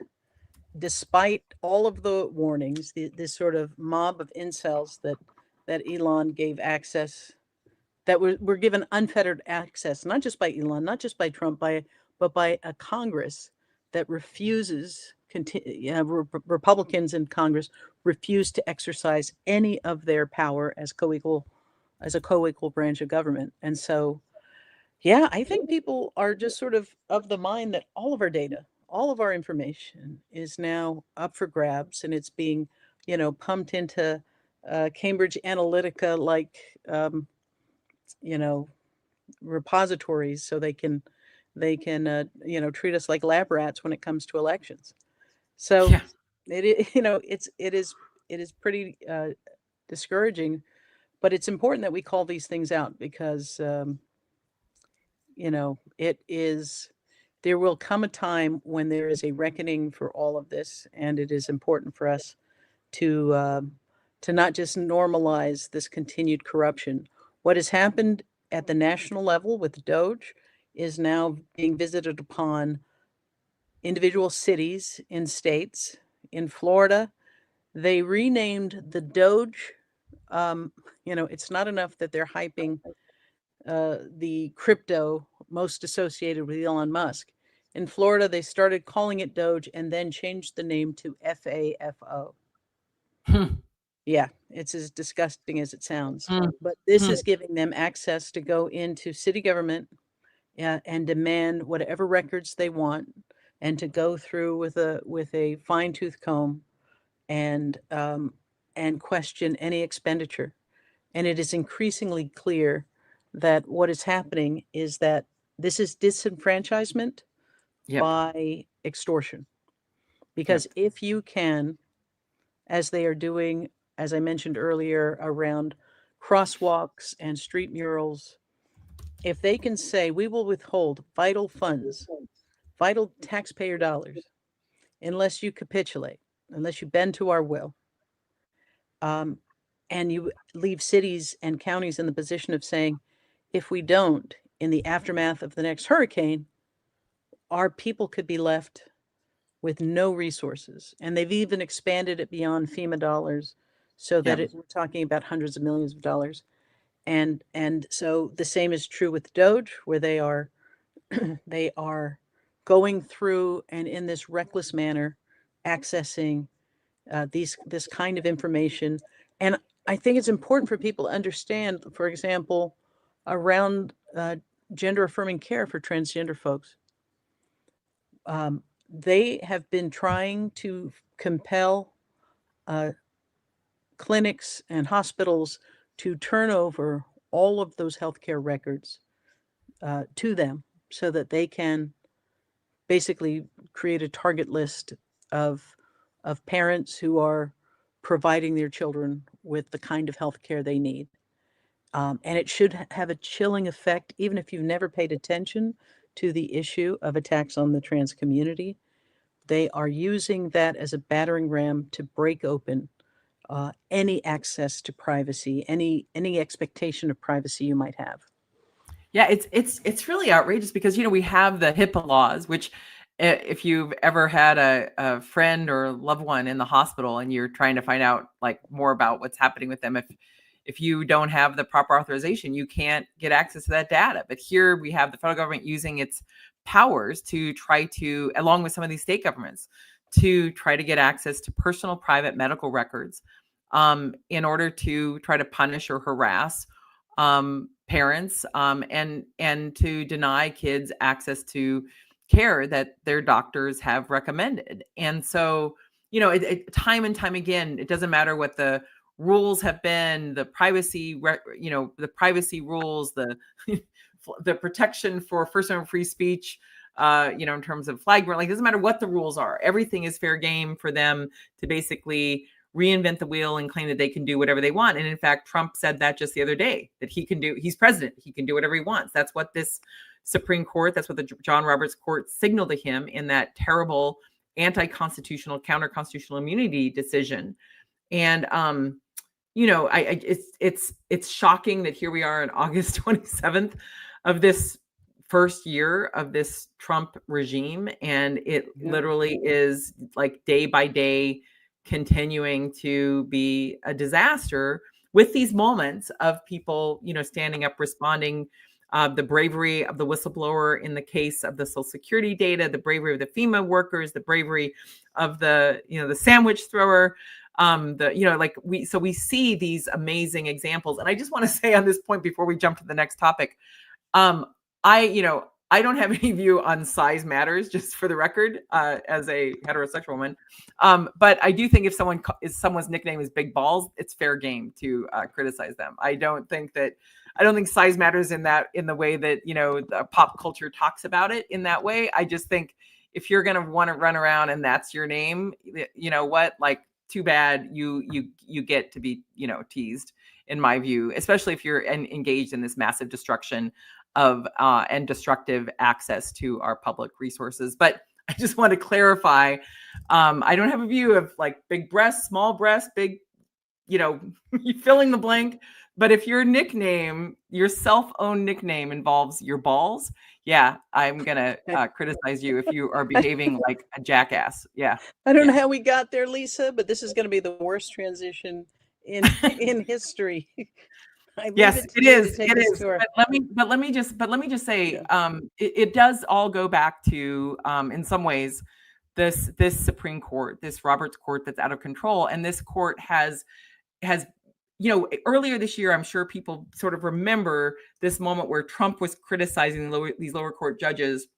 despite all of the warnings, this sort of mob of incels that Elon gave access, that were given unfettered access, not just by Elon, not just by Trump, but by a Congress that refuses, Republicans in Congress refuse to exercise any of their power as a co-equal branch of government. And so, yeah, I think people are just sort of the mind that all of our data, all of our information is now up for grabs, and it's being, pumped into Cambridge Analytica like, repositories, so they can treat us like lab rats when it comes to elections. So it is pretty discouraging, but it's important that we call these things out, because there will come a time when there is a reckoning for all of this, and it is important for us to not just normalize this continued corruption. What has happened at the national level with Doge is now being visited upon individual cities in states. In Florida, they renamed the Doge. It's not enough that they're hyping the crypto most associated with Elon Musk. In Florida, they started calling it Doge and then changed the name to FAFO. Yeah, it's as disgusting as it sounds. But this is giving them access to go into city government and demand whatever records they want, and to go through with a fine-tooth comb and question any expenditure. And it is increasingly clear that what is happening is that this is disenfranchisement by extortion. Because if you can, as they are doing, as I mentioned earlier, around crosswalks and street murals, if they can say, we will withhold vital funds, vital taxpayer dollars, unless you capitulate, unless you bend to our will, and you leave cities and counties in the position of saying, if we don't, in the aftermath of the next hurricane, our people could be left with no resources. And they've even expanded it beyond FEMA dollars, so that we're talking about hundreds of millions of dollars. And so the same is true with Doge, where they are going through and in this reckless manner accessing this kind of information. And I think it's important for people to understand, for example, around gender affirming care for transgender folks. They have been trying to compel clinics and hospitals to turn over all of those healthcare records to them, so that they can basically create a target list of parents who are providing their children with the kind of healthcare they need. And it should have a chilling effect, even if you've never paid attention to the issue of attacks on the trans community. they are using that as a battering ram to break open any access to privacy, any expectation of privacy you might have. Yeah, it's really outrageous because, we have the HIPAA laws, which if you've ever had a friend or loved one in the hospital and you're trying to find out like more about what's happening with them, if you don't have the proper authorization, you can't get access to that data. But here we have the federal government using its powers to try to, along with some of these state governments, to try to get access to personal private medical records in order to try to punish or harass parents and to deny kids access to care that their doctors have recommended. And so, time and time again, it doesn't matter what the rules have been, the privacy, the privacy rules, the the protection for First Amendment free speech, in terms of flag, like, it doesn't matter what the rules are. Everything is fair game for them to basically reinvent the wheel and claim that they can do whatever they want. And in fact, Trump said that just the other day, that he's president, he can do whatever he wants. That's what this Supreme Court, that's what the John Roberts court signaled to him in that terrible anti-constitutional, counter-constitutional immunity decision. And, it's shocking that here we are on August 27th of this first year of this Trump regime. And it literally is like day by day continuing to be a disaster, with these moments of people, standing up, responding, the bravery of the whistleblower in the case of the Social Security data, the bravery of the FEMA workers, the bravery of the sandwich thrower, we see these amazing examples. And I just want to say on this point before we jump to the next topic, I don't have any view on size matters, just for the record, as a heterosexual woman. But I do think if someone's nickname is Big Balls, it's fair game to criticize them. I don't think size matters in the way that, the pop culture talks about it in that way. I just think if you're going to want to run around and that's your name, like, too bad you get to be, teased, in my view, especially if you're engaged in this massive destruction of and destructive access to our public resources. But I just want to clarify, I don't have a view of like big breasts, small breasts, big, filling the blank. But if your nickname, your self-owned nickname involves your balls, yeah, I'm gonna criticize you if you are behaving like a jackass. Yeah. I don't know how we got there, Lisa, but this is going to be the worst transition in history. Yes, it is. It is. But let me just say, it does all go back to, in some ways, this Supreme Court, this Roberts Court that's out of control, and this court has, earlier this year, I'm sure people sort of remember this moment where Trump was criticizing these lower court judges,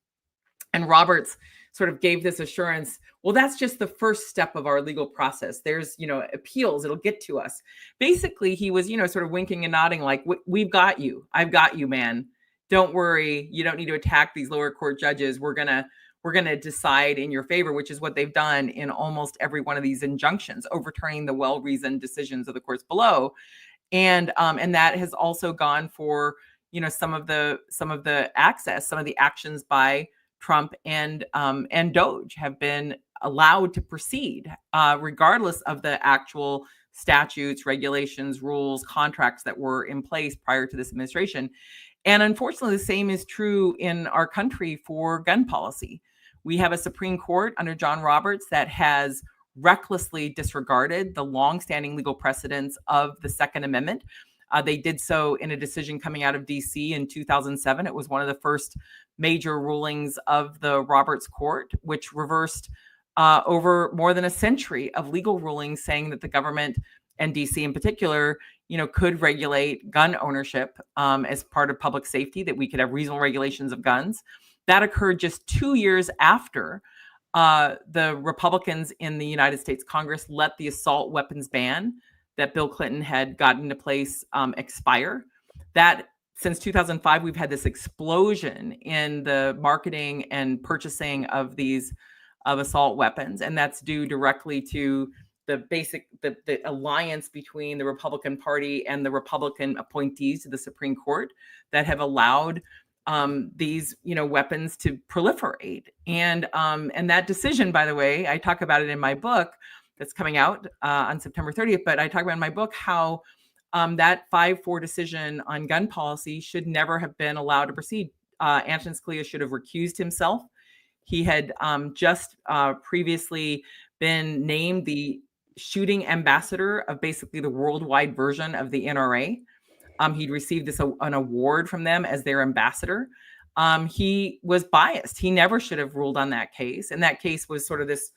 and Roberts sort of gave this assurance, well, that's just the first step of our legal process. There's, appeals, it'll get to us. Basically, he was, sort of winking and nodding like, we've got you. I've got you, man. Don't worry. You don't need to attack these lower court judges. We're going to decide in your favor, which is what they've done in almost every one of these injunctions, overturning the well-reasoned decisions of the courts below. And that has also gone for, some of the access, some of the actions by Trump and Doge have been allowed to proceed, regardless of the actual statutes, regulations, rules, contracts that were in place prior to this administration. And unfortunately, the same is true in our country for gun policy. We have a Supreme Court under John Roberts that has recklessly disregarded the longstanding legal precedents of the Second Amendment. They did so in a decision coming out of DC in 2007. It was one of the first major rulings of the Roberts Court, which reversed over more than a century of legal rulings saying that the government, and DC in particular, could regulate gun ownership as part of public safety, that we could have reasonable regulations of guns. That occurred just 2 years after the Republicans in the United States Congress let the assault weapons ban that Bill Clinton had gotten into place expire. That since 2005, we've had this explosion in the marketing and purchasing of assault weapons. And that's due directly to the alliance between the Republican Party and the Republican appointees to the Supreme Court that have allowed these, weapons to proliferate. And that decision, by the way, I talk about it in my book that's coming out on September 30th. But I talk about in my book how that 5-4 decision on gun policy should never have been allowed to proceed. Antonin Scalia should have recused himself. He had just previously been named the shooting ambassador of basically the worldwide version of the NRA. He'd received an award from them as their ambassador. He was biased. He never should have ruled on that case. And that case was sort of this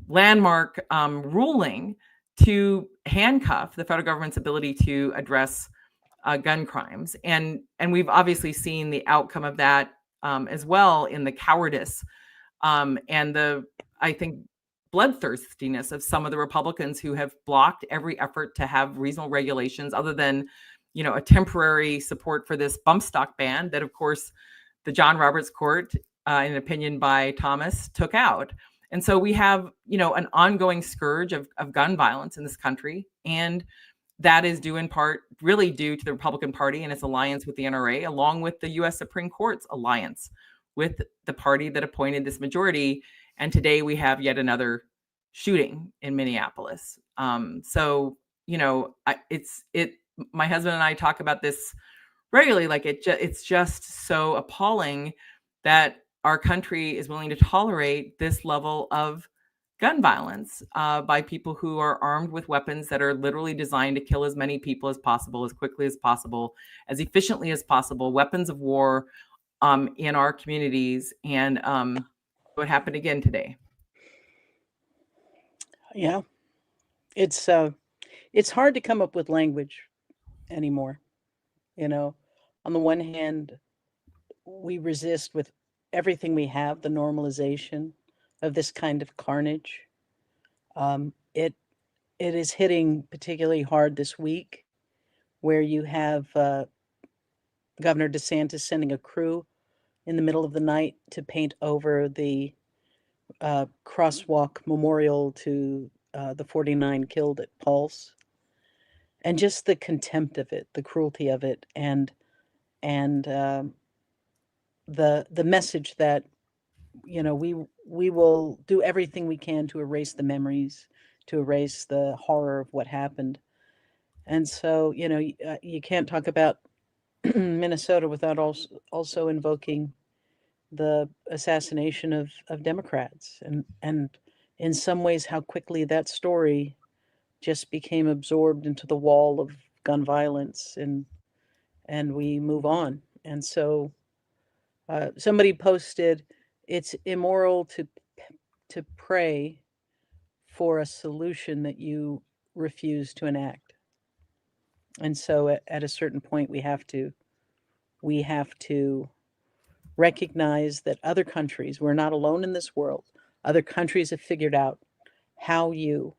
landmark ruling to handcuff the federal government's ability to address gun crimes. And we've obviously seen the outcome of that as well in the cowardice and the, I think, bloodthirstiness of some of the Republicans who have blocked every effort to have reasonable regulations other than, a temporary support for this bump stock ban that, of course, the John Roberts Court, in an opinion by Thomas, took out. And so we have, an ongoing scourge of gun violence in this country. And that is really due to the Republican Party and its alliance with the NRA, along with the U.S. Supreme Court's alliance with the party that appointed this majority. And today we have yet another shooting in Minneapolis. My husband and I talk about this regularly. Like it's just so appalling that our country is willing to tolerate this level of gun violence by people who are armed with weapons that are literally designed to kill as many people as possible, as quickly as possible, as efficiently as possible, weapons of war in our communities. And what happened again today. Yeah. It's hard to come up with language anymore. On the one hand, we resist with everything we have the normalization of this kind of carnage. It is hitting particularly hard this week, where you have Governor DeSantis sending a crew in the middle of the night to paint over the crosswalk memorial to the 49 killed at Pulse, and just the contempt of it, the cruelty of it, and the message that we will do everything we can to erase the memories, to erase the horror of what happened. And so you can't talk about Minnesota without also invoking the assassination of Democrats, and in some ways how quickly that story just became absorbed into the wall of gun violence, and we move on. And so somebody posted, it's immoral to pray for a solution that you refuse to enact. And so at a certain point we have to recognize that other countries, we're not alone in this world. Other countries have figured out how you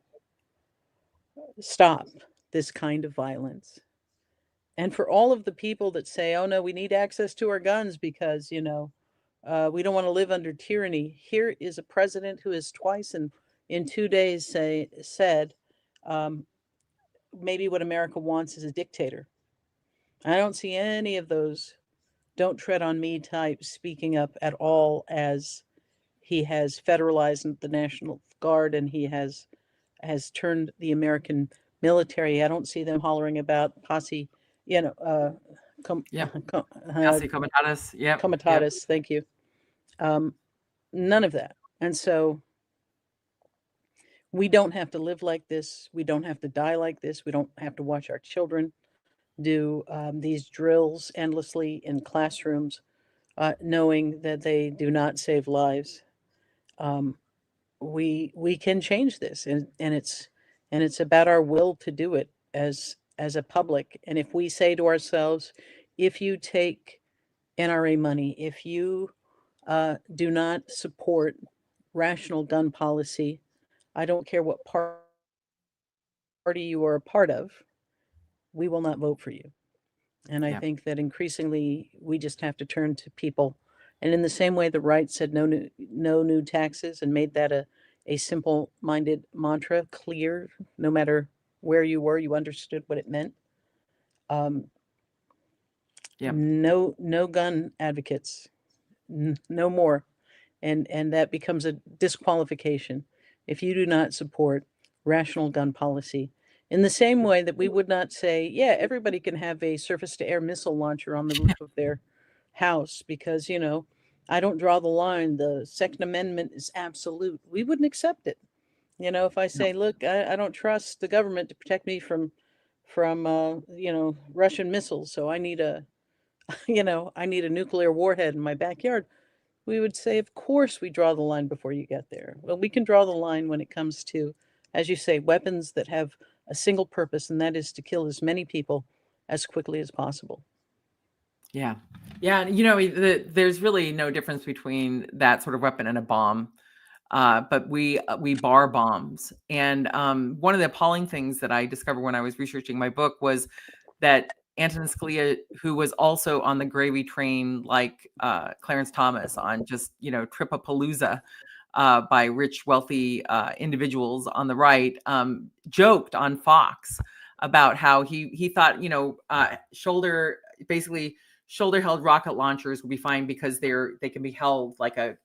stop this kind of violence. And for all of the people that say, oh no, we need access to our guns because, we don't want to live under tyranny. Here is a president who has twice in 2 days said, maybe what America wants is a dictator. I don't see any of those don't tread on me type speaking up at all, as he has federalized the National Guard and he has turned the American military. I don't see them hollering about posse, Posse comitatus. Yeah. Comitatus. Yep. Thank you. None of that. And so we don't have to live like this. We don't have to die like this. We don't have to watch our children do these drills endlessly in classrooms, knowing that they do not save lives. We can change this, and it's about our will to do it as a public. And if we say to ourselves, if you take NRA money, if you do not support rational gun policy, I don't care what party you are a part of, we will not vote for you. And I think that increasingly we just have to turn to people. And in the same way the right said no new taxes and made that a simple-minded mantra, clear, no matter where you were, you understood what it meant. Yep. No gun advocates, no more. And that becomes a disqualification if you do not support rational gun policy. In the same way that we would not say, yeah, everybody can have a surface-to-air missile launcher on the roof of their house because, I don't draw the line. The Second Amendment is absolute. We wouldn't accept it. If I say, look, I don't trust the government to protect me from Russian missiles, so I need a I need a nuclear warhead in my backyard. We would say, of course, we draw the line before you get there. Well, we can draw the line when it comes to, as you say, weapons that have a single purpose, and that is to kill as many people as quickly as possible. Yeah. Yeah. There's really no difference between that sort of weapon and a bomb. But we bar bombs. And one of the appalling things that I discovered when I was researching my book was that Antonin Scalia, who was also on the gravy train like Clarence Thomas on just, Tripapalooza by rich, wealthy individuals on the right, joked on Fox about how he thought, shoulder held rocket launchers would be fine because they can be held like a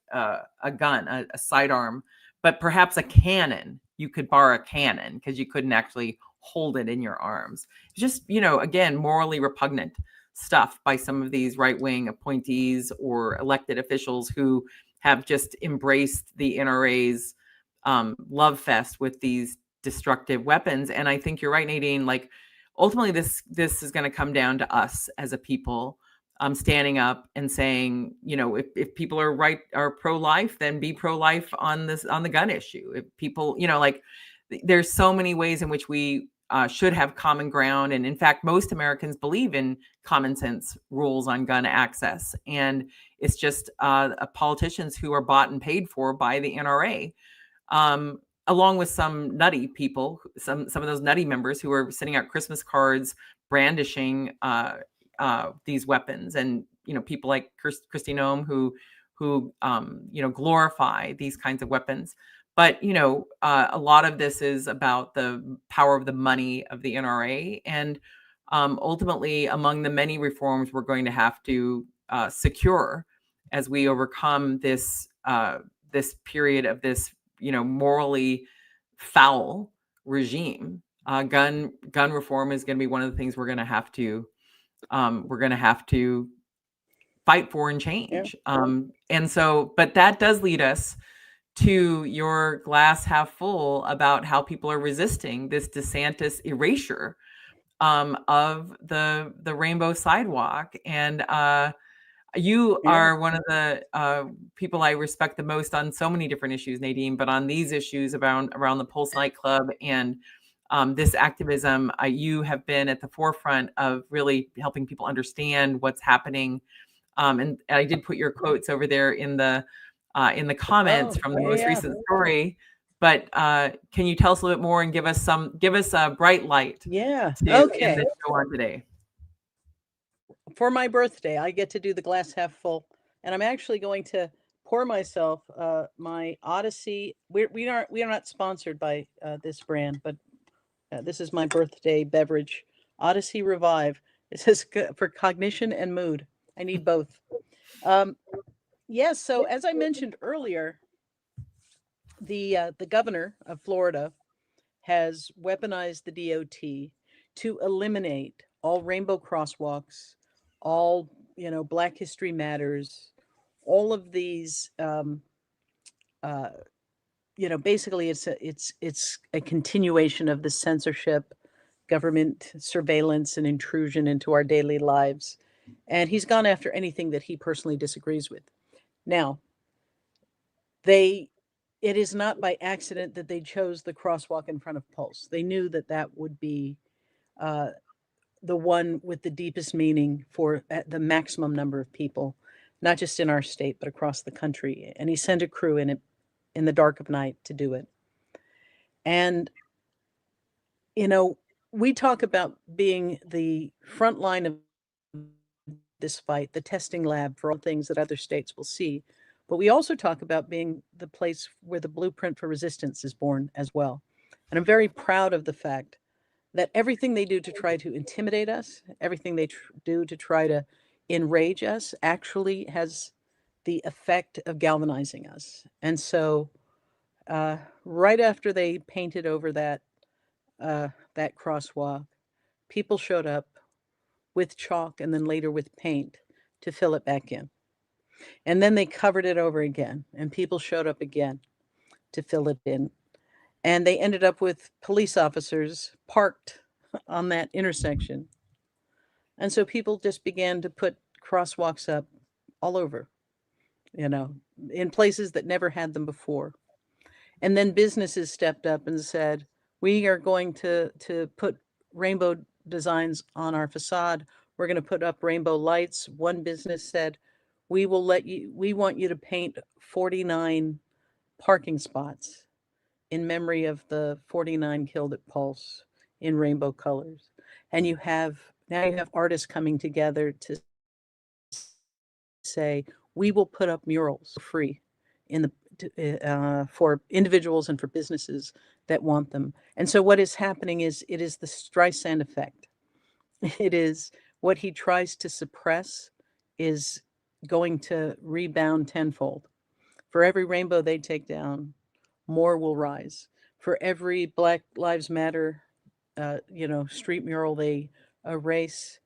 gun, a sidearm, but perhaps a cannon. You could bar a cannon because you couldn't actually hold it in your arms. It's just, again, morally repugnant stuff by some of these right-wing appointees or elected officials who have just embraced the NRA's love fest with these destructive weapons. And I think you're right, Nadine. Like, ultimately, this is going to come down to us as a people standing up and saying, if people are pro-life, then be pro-life on the gun issue. If people, there's so many ways in which we should have common ground. And in fact, most Americans believe in common sense rules on gun access. And it's just politicians who are bought and paid for by the NRA, along with some nutty people, some of those nutty members who are sending out Christmas cards brandishing these weapons, and people like Kristi Noem who glorify these kinds of weapons. But a lot of this is about the power of the money of the NRA, and ultimately, among the many reforms we're going to have to secure as we overcome this period of this morally foul regime, gun reform is going to be one of the things we're going to have to fight for and change. Yeah. And so, but that does lead us to your glass half full about how people are resisting this DeSantis erasure of the rainbow sidewalk. And you are one of the people I respect the most on so many different issues, Nadine, but on these issues around the Pulse nightclub and this activism, you have been at the forefront of really helping people understand what's happening. And I did put your quotes over there in the comments from the most recent story. But can you tell us a little bit more and give us a bright light? Yeah. To end the show on today. For my birthday, I get to do the glass half full, and I'm actually going to pour myself my Odyssey. We are not sponsored by this brand, but this is my birthday beverage, Odyssey Revive. It says for cognition and mood. I need both. Yes. So as I mentioned earlier, the governor of Florida has weaponized the DOT to eliminate all rainbow crosswalks, all Black History Matters, all of these. Basically, it's a continuation of the censorship, government surveillance, and intrusion into our daily lives. And he's gone after anything that he personally disagrees with. Now, it is not by accident that they chose the crosswalk in front of Pulse. They knew that would be the one with the deepest meaning for the maximum number of people, not just in our state, but across the country. And he sent a crew in the dark of night to do it. And, we talk about being the front line of this fight, the testing lab for all things that other states will see. But we also talk about being the place where the blueprint for resistance is born as well. And I'm very proud of the fact that everything they do to try to intimidate us, everything they do to try to enrage us actually has the effect of galvanizing us. And so, right after they painted over that crosswalk, people showed up with chalk and then later with paint to fill it back in. And then they covered it over again, and people showed up again to fill it in. And they ended up with police officers parked on that intersection. And so people just began to put crosswalks up all over, you know, in places that never had them before. And then businesses stepped up and said, we are going to put rainbow designs on our facade. We're going to put up rainbow lights. One business said, we want you to paint 49 parking spots in memory of the 49 killed at Pulse in rainbow colors. And now you have artists coming together to say, we will put up murals for free for individuals and for businesses that want them. And so what is happening is it is the Streisand effect. It is what he tries to suppress is going to rebound tenfold. For every rainbow they take down, more will rise. For every Black Lives Matter, street mural they erase,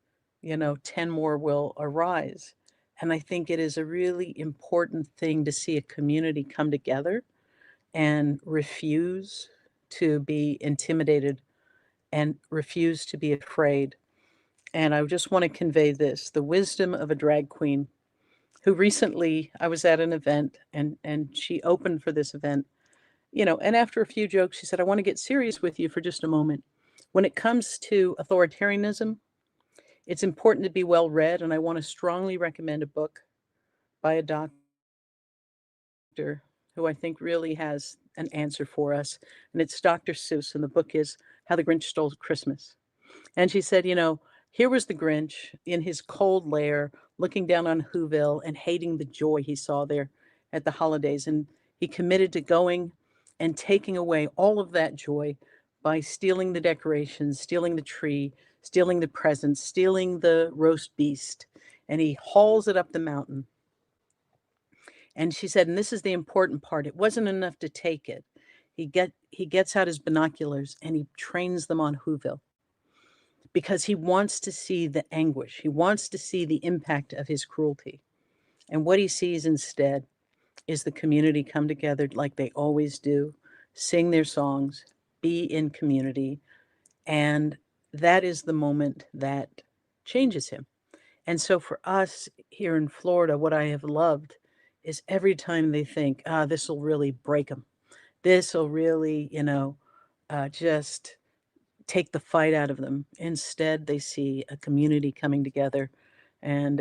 10 more will arise. And I think it is a really important thing to see a community come together and refuse to be intimidated and refuse to be afraid. And I just want to convey this, the wisdom of a drag queen who recently, I was at an event and she opened for this event, and after a few jokes, she said, I want to get serious with you for just a moment. When it comes to authoritarianism, it's important to be well read, and I want to strongly recommend a book by a doctor who I think really has an answer for us. And it's Dr. Seuss, and the book is How the Grinch Stole Christmas. And she said, here was the Grinch in his cold lair, looking down on Whoville and hating the joy he saw there at the holidays. And he committed to going and taking away all of that joy by stealing the decorations, stealing the tree, stealing the presents, stealing the roast beast. And he hauls it up the mountain. And she said, and this is the important part, it wasn't enough to take it. He gets out his binoculars and he trains them on Whoville because he wants to see the anguish. He wants to see the impact of his cruelty. And what he sees instead is the community come together like they always do, sing their songs, be in community. And that is the moment that changes him. And so for us here in Florida, what I have loved is every time they think, this will really break them. This will really, just take the fight out of them. Instead, they see a community coming together, and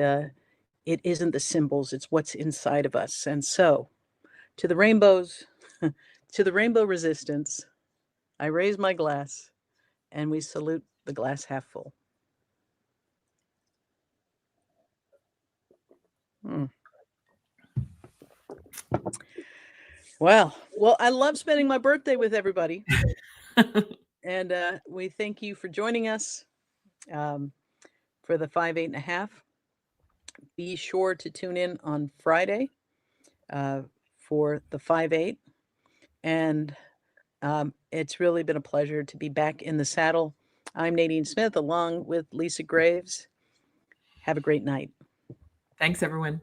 it isn't the symbols, it's what's inside of us. And so, to the rainbows, to the rainbow resistance, I raise my glass, and we salute the glass half full. Well, I love spending my birthday with everybody. And we thank you for joining us for the 5, 8 and a half. Be sure to tune in on Friday for the 5, 8. And it's really been a pleasure to be back in the saddle. I'm Nadine Smith along with Lisa Graves. Have a great night. Thanks, everyone.